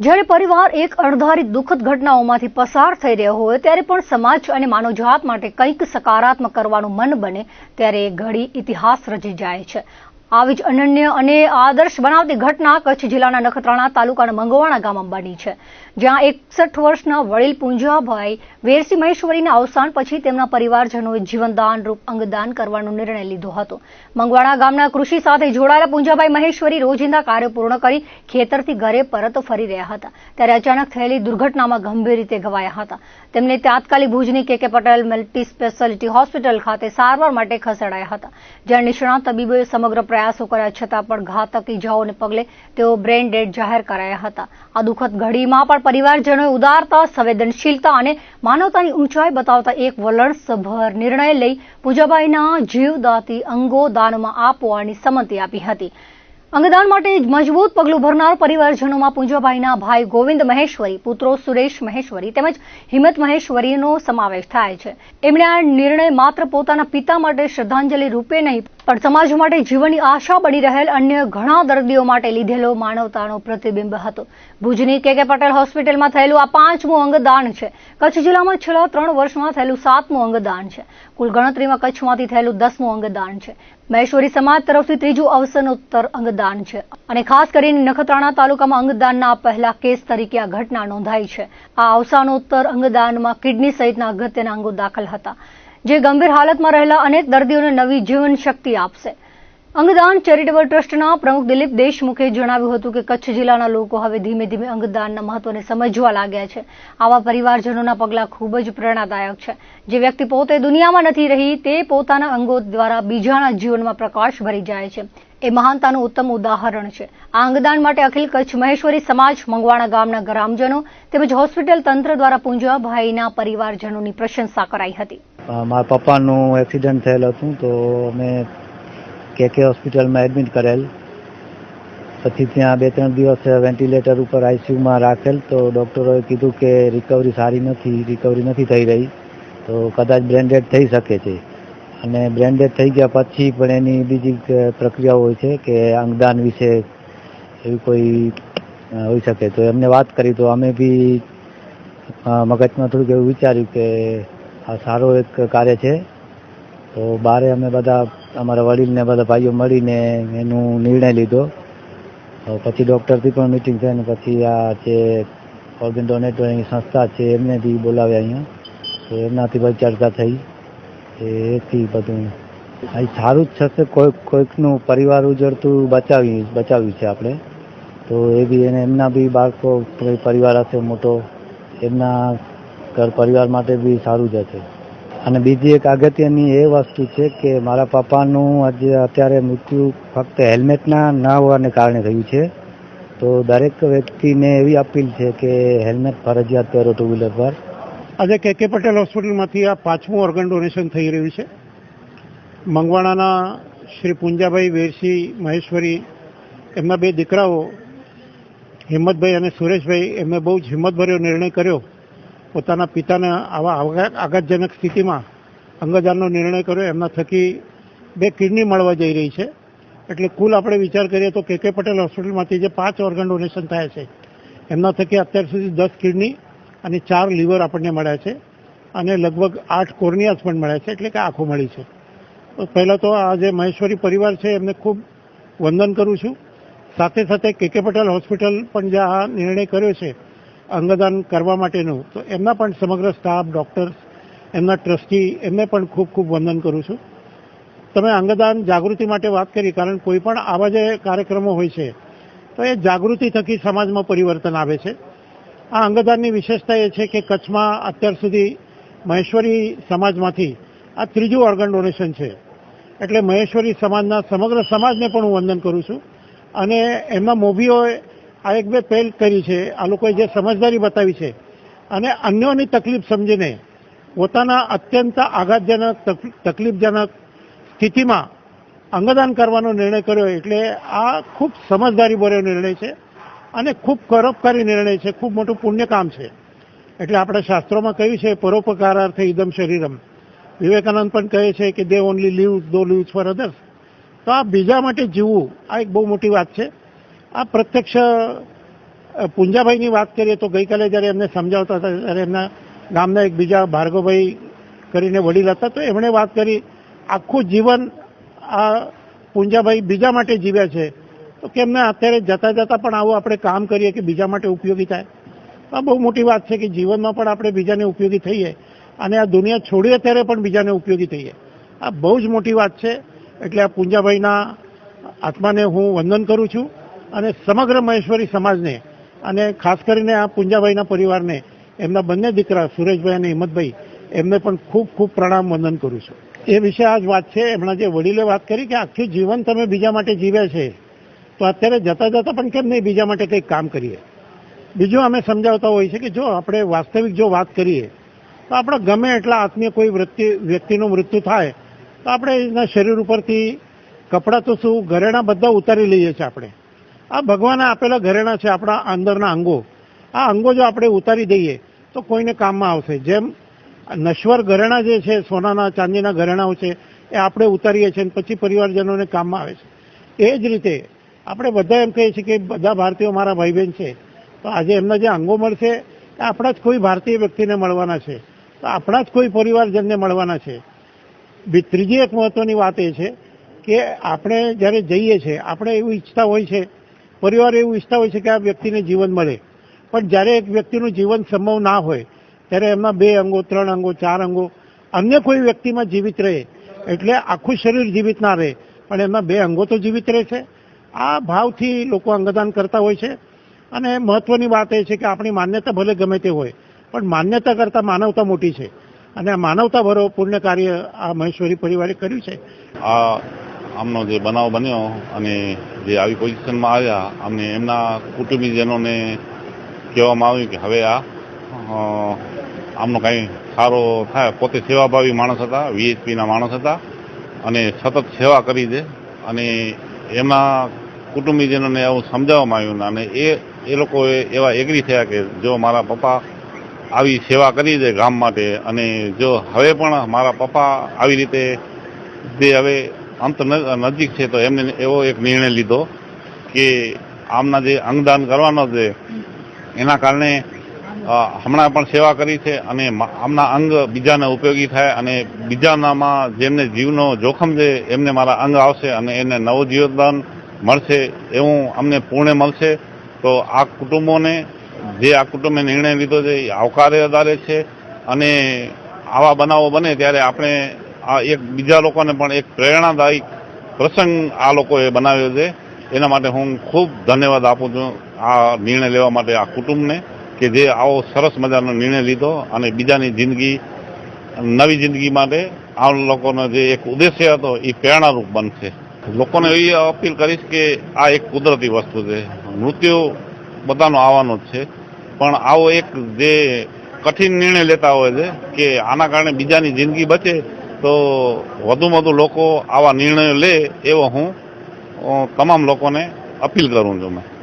જ્યારે પરિવાર એક અણધારી દુઃખદ ઘટનાઓમાંથી પસાર થઈ રહ્યો હોય ત્યારે પણ સમાજ અને માનવજાત માટે કંઈક સકારાત્મક કરવાનું મન બને ત્યારે એ ઘડી ઇતિહાસ રચી જાય છે। આવી જ અનન્ય અને આદર્શ બનાવતી ઘટના કચ્છ જિલ્લાના નખત્રાણા તાલુકાના મંગવાણા ગામમાં બની છે, જ્યાં 61 વર્ષના વડીલ પૂંજાભાઈ વેરસી મહેશ્વરીના અવસાન પછી તેમના પરિવારજનોએ જીવનદાન રૂપ અંગદાન કરવાનો નિર્ણય લીધો હતો। મંગવાણા ગામના કૃષિ સાથે જોડાયેલા પૂંજાભાઈ મહેશ્વરી રોજિંદા કાર્ય પૂર્ણ કરી ખેતરથી ઘરે પરત ફરી રહ્યા હતા ત્યારે અચાનક થયેલી દુર્ઘટનામાં ગંભીર રીતે ઘવાયા હતા। તેમને તાત્કાલિક ભુજની કે પટેલ મલ્ટી સ્પેશિયાલિટી હોસ્પિટલ ખાતે સારવાર માટે ખસેડાયા હતા, જ્યાં નિષ્ણાત તબીબોએ સમગ્ર પ્રયાસો કર્યા છતાં પણ ઘાતક ઇજાઓને પગલે તેઓ બ્રેન ડેડ જાહેર કરાયા હતા। આ દુઃખદ ઘડીમાં પણ પરિવારજનોએ ઉદારતા, સંવેદનશીલતા અને માનવતાની ઊંચાઈ બતાવતા એક વલણસભર નિર્ણય લઈ પૂંજાભાઈના જીવદાતી અંગો દાનમાં આપવાની સંમતિ આપી હતી। અંગદાન માટે મજબૂત પગલું ભરનાર પરિવારજનોમાં પૂંજાભાઈના ભાઈ ગોવિંદ મહેશ્વરી, પુત્રો સુરેશ મહેશ્વરી તેમજ હિંમત મહેશ્વરીનો સમાવેશ થાય છે। એમણે આ નિર્ણય માત્ર પોતાના પિતા માટે શ્રદ્ધાંજલિ રૂપે નહીં પણ સમાજ માટે જીવનની આશા બની રહેલ અન્ય ઘણા દર્દીઓ માટે લીધેલો માનવતાનો પ્રતિબિંબ હતો। ભુજની કે પટેલ હોસ્પિટલમાં થયેલું આ 5મું અંગદાન છે। કચ્છ જિલ્લામાં છેલ્લા 3 વર્ષમાં થયેલું 7મું અંગદાન છે। કુલ ગણતરીમાં કચ્છમાંથી થયેલું 10મું અંગદાન છે। મહેશ્વરી સમાજ તરફથી 3જું અવસરોત્તર અંગદાન છે અને ખાસ કરીને નખત્રાણા તાલુકામાં અંગદાનના પહેલા કેસ તરીકે આ ઘટના નોંધાઈ છે। આ અવસાનોત્તર અંગદાનમાં કિડની સહિતના અગત્યના અંગો દાખલ હતા, જે ગંભીર હાલતમાં રહેલા અનેક દર્દીઓને નવી જીવન શક્તિ આપશે। અંગદાન ચેરિટેબલ ટ્રસ્ટના પ્રમુખ દિલીપ દેશમુખે જણાવ્યું હતું કે કચ્છ જિલ્લાના લોકો હવે ધીમે ધીમે અંગદાનના મહત્વને સમજવા લાગ્યા છે। આવા પરિવારજનોના પગલાં ખૂબ જ પ્રેરણાદાયક છે। જે વ્યક્તિ પોતે દુનિયામાં નથી રહી તે પોતાના અંગો દ્વારા બીજાના જીવનમાં પ્રકાશ ભરી જાય છે, એ મહાનતાનું ઉત્તમ ઉદાહરણ છે। આ અંગદાન માટે અખિલ કચ્છ મહેશ્વરી સમાજ, મંગવાણા ગામના ગ્રામજનો તેમજ હોસ્પિટલ તંત્ર દ્વારા પૂંજાભાઈના પરિવારજનોની પ્રશંસા કરાઈ હતી। મારા પપ્પાનું એક્સિડન્ટ થયેલ હતું તો અમે કે હોસ્પિટલમાં એડમિટ કરેલ, પછી ત્યાં 2-3 દિવસ વેન્ટિલેટર ઉપર આઈસીયુમાં રાખેલ તો ડૉક્ટરોએ કીધું કે રિકવરી નથી થઈ રહી, તો કદાચ બ્રેન ડેડ થઈ શકે છે। અને બ્રેન ડેડ થઈ ગયા પછી પણ એની બીજી પ્રક્રિયાઓ હોય છે કે અંગદાન વિશે એવી કોઈ હોઈ શકે, તો એમને વાત કરી તો અમે બી મગજમાં થોડુંક એવું વિચાર્યું કે આ સારો એક કાર્ય છે, તો બારે અમે બધા અમારા વડીલને બધા ભાઈઓ મળીને એનું નિર્ણય લીધો। પછી ડૉક્ટરથી પણ મિટિંગ થઈ ને પછી આ જે ઓર્ગન ડોનેટરની સંસ્થા છે એમને બી બોલાવ્યા અહીંયા, તો એમનાથી બધી ચર્ચા થઈ, એથી બધું આ સારું જ થશે। કોઈકનું પરિવાર ઉજળતું બચાવ્યું છે આપણે, તો એ બી એમના બી બાળકો પરિવાર હશે મોટો, એમના ઘર પરિવાર માટે બી સારું જ હશે। અને બીજી એક અગત્યની એ વસ્તુ છે કે મારા પપ્પાનું અત્યારે મૃત્યુ ફક્ત હેલ્મેટના ન હોવાને કારણે થયું છે, તો દરેક વ્યક્તિને એવી અપીલ છે કે હેલ્મેટ ફરજિયાત પહેરો ટુ વ્હીલર પર। આજે કે પટેલ હોસ્પિટલમાંથી આ 5મું ઓર્ગન ડોનેશન થઈ રહ્યું છે। મંગવાણાના શ્રી પૂંજાભાઈ વેરસી મહેશ્વરી, એમના 2 દીકરાઓ હિંમતભાઈ અને સુરેશભાઈ, એમને બહુ જ હિંમતભર્યો નિર્ણય કર્યો, પોતાના પિતાના આવા આઘાતજનક સ્થિતિમાં અંગદાનનો નિર્ણય કર્યો। એમના થકી 2 કિડની મળવા જઈ રહી છે, એટલે કુલ આપણે વિચાર કરીએ તો કે પટેલ હોસ્પિટલમાંથી જે 5 ઓર્ગન ડોનેશન થયા છે એમના થકી અત્યાર સુધી 10 કિડની અને 4 લીવર આપણને મળ્યા છે અને લગભગ 8 કોર્નિયાસ પણ મળ્યા છે, એટલે કે આંખો મળી છે। તો પહેલાં તો આ જે મહેશ્વરી પરિવાર છે એમને ખૂબ વંદન કરું છું। સાથે સાથે કે પટેલ હોસ્પિટલ પણ જે આ નિર્ણય કર્યો છે અંગદાન કરવા માટેનું, તો એમના પણ સમગ્ર સ્ટાફ, ડૉક્ટર્સ, એમના ટ્રસ્ટી, એમને પણ ખૂબ ખૂબ વંદન કરું છું। તમે અંગદાન જાગૃતિ માટે વાત કરી, કારણ કોઈ પણ આવા જે કાર્યક્રમો હોય છે તો એ જાગૃતિ થકી સમાજમાં પરિવર્તન આવે છે। આ અંગદાનની વિશેષતા એ છે કે કચ્છમાં અત્યાર સુધી મહેશ્વરી સમાજમાંથી આ 3જું ઓર્ગન ડોનેશન છે, એટલે મહેશ્વરી સમાજના સમગ્ર સમાજને પણ હું વંદન કરું છું। અને એમના મોભીઓએ આ 1-2 પહેલ કરી છે, આ લોકોએ જે સમજદારી બતાવી છે અને અન્યોની તકલીફ સમજીને પોતાના અત્યંત આઘાતજનક તકલીફજનક સ્થિતિમાં અંગદાન કરવાનો નિર્ણય કર્યો, એટલે આ ખૂબ સમજદારીભર્યો નિર્ણય છે અને ખૂબ પરોપકારી નિર્ણય છે, ખૂબ મોટું પુણ્યકામ છે। એટલે આપણા શાસ્ત્રોમાં કહ્યું છે પરોપકારાર્થે ઇદમ શરીરમ। વિવેકાનંદ પણ કહે છે કે દે ઓનલી લીવ્સ ફોર અધર્સ। તો આ બીજા માટે જીવવું આ એક બહુ મોટી વાત છે। આ પ્રત્યક્ષ પુંજાભાઈની વાત કરીએ તો ગઈકાલે જ્યારે એમને સમજાવતા હતા ત્યારે એમના ગામના એક બીજા ભાર્ગવભાઈ કરીને વડીલ હતા, તો એમણે વાત કરી આખું જીવન આ પુંજાભાઈ બીજા માટે જીવ્યા છે, તો કેમને અત્યારે જતા જતા પણ આવું આપણે કામ કરીએ કે બીજા માટે ઉપયોગી થાય. આ બહુ મોટી વાત છે કે જીવનમાં પણ આપણે બીજાને ઉપયોગી થઈએ અને આ દુનિયા છોડીએ ત્યારે પણ બીજાને ઉપયોગી થઈએ. આ બહુ જ મોટી વાત છે. એટલે આ પુંજાભાઈના આત્માને હું વંદન કરું છું અને સમગ્ર મહેશ્વરી સમાજને અને ખાસ કરીને આ પુંજાભાઈના પરિવારને, એમના બંને દીકરા સુરેશભાઈ અને હિંમતભાઈ, એમને પણ ખૂબ ખૂબ પ્રણામ વંદન કરું છું. એ વિશે આ જ વાત છે. એમના જે વડીલે વાત કરી કે આખું જીવન તમે બીજા માટે જીવ્યા છે, તો અત્યારે જતા જતા પણ કેમ નહીં બીજા માટે કંઈક કામ કરીએ. બીજું અમે સમજાવતા હોઈએ છીએ કે જો આપણે વાસ્તવિક જો વાત કરીએ તો આપણે ગમે એટલા આત્મીય કોઈ વ્યક્તિનું મૃત્યુ થાય તો આપણે એના શરીર ઉપરથી કપડાં તો શું ઘરેણાં બધા ઉતારી લઈએ છીએ. આપણે આ ભગવાને આપેલા ઘરેણાં છે, આપણા અંદરના અંગો. આ અંગો જો આપણે ઉતારી દઈએ તો કોઈને કામમાં આવશે. જેમ નશ્વર ઘરેણાં જે છે, સોનાના ચાંદીના ઘરેણાઓ છે, એ આપણે ઉતારીએ છીએ અને પછી પરિવારજનોને કામમાં આવે છે. એ જ રીતે આપણે બધા એમ કહીએ છીએ કે બધા ભારતીયો મારા ભાઈ બહેન છે, તો આજે એમના જે અંગો મળશે એ આપણા જ કોઈ ભારતીય વ્યક્તિને મળવાના છે, તો આપણા જ કોઈ પરિવારજનને મળવાના છે. ત્રીજી એક મહત્વની વાત એ છે કે આપણે જ્યારે જઈએ છીએ, આપણે એવું ઈચ્છતા હોય છે, પરિવાર એવું ઈચ્છતા હોય છે કે આ વ્યક્તિને જીવન મળે, પણ જ્યારે એક વ્યક્તિનું જીવન સંભવ ના હોય ત્યારે એમના 2 અંગો, 3 અંગો, 4 અંગો અન્ય કોઈ વ્યક્તિમાં જીવિત રહે, એટલે આખું શરીર જીવિત ના રહે પણ એમના 2 અંગો તો જીવિત રહે છે. આ ભાવથી લોકો અંગદાન કરતા હોય છે. અને મહત્વની વાત એ છે કે આપણી માન્યતા ભલે ગમે તે હોય, પણ માન્યતા કરતાં માનવતા મોટી છે અને આ માનવતા ભરો પુણ્ય કાર્ય આ મહેશ્વરી પરિવારે કર્યું છે. આ આમનો જે બનાવ બન્યો અને જે આવી પોઝિશનમાં આવ્યા, અમને એમના કુટુંબીજનોને કહેવામાં આવ્યું કે હવે આમનો કંઈ સારો થાય. પોતે સેવાભાવી માણસ હતા, વીએચપીના માણસ હતા અને સતત સેવા કરી છે અને એમના કુટુંબીજનોને એવું સમજાવવામાં આવ્યું અને એ લોકોએ એવા એગ્રી થયા કે જો મારા પપ્પા આવી સેવા કરી છે ગામ માટે અને જો હવે પણ મારા પપ્પા આવી રીતે જે હવે અંત નજીક છે તો એમને એવો એક નિર્ણય લીધો કે આમના જે અંગદાન કરવાનો છે એના કારણે હમણાં પણ સેવા કરી છે અને આમના અંગ બીજાને ઉપયોગી થાય અને બીજાનામાં જેમને જીવનો જોખમ છે એમને મારા અંગ આવશે અને એને નવું જીવનદાન મળશે, એવું અમને પૂર્ણ મળશે. તો આ કુટુંબોને જે આ કુટુંબે નિર્ણય લીધો છે એ આવકાર્યદારે છે અને આવા બનાવો બને ત્યારે આપણે આ એક બીજા લોકોને પણ એક પ્રેરણાદાયક પ્રસંગ આ લોકોએ બનાવ્યો છે. એના માટે હું ખૂબ ધન્યવાદ આપું છું આ નિર્ણય લેવા માટે આ કુટુંબને કે જે આવો સરસ મજાનો નિર્ણય લીધો અને બીજાની જિંદગી, નવી જિંદગી માટે આ લોકોનો જે એક ઉદ્દેશ્ય હતો એ પ્રેરણારૂપ બનશે. લોકોને એવી અપીલ કરીશ કે આ એક કુદરતી વસ્તુ છે, મૃત્યુ બધાનો આવવાનો જ છે, પણ આવો એક જે કઠિન નિર્ણય લેતા હોય છે કે આના કારણે બીજાની જિંદગી બચે, તો વધુમાં વધુ લોકો આવા નિર્ણયો લે એવો હું તમામ લોકોને અપીલ કરું છું.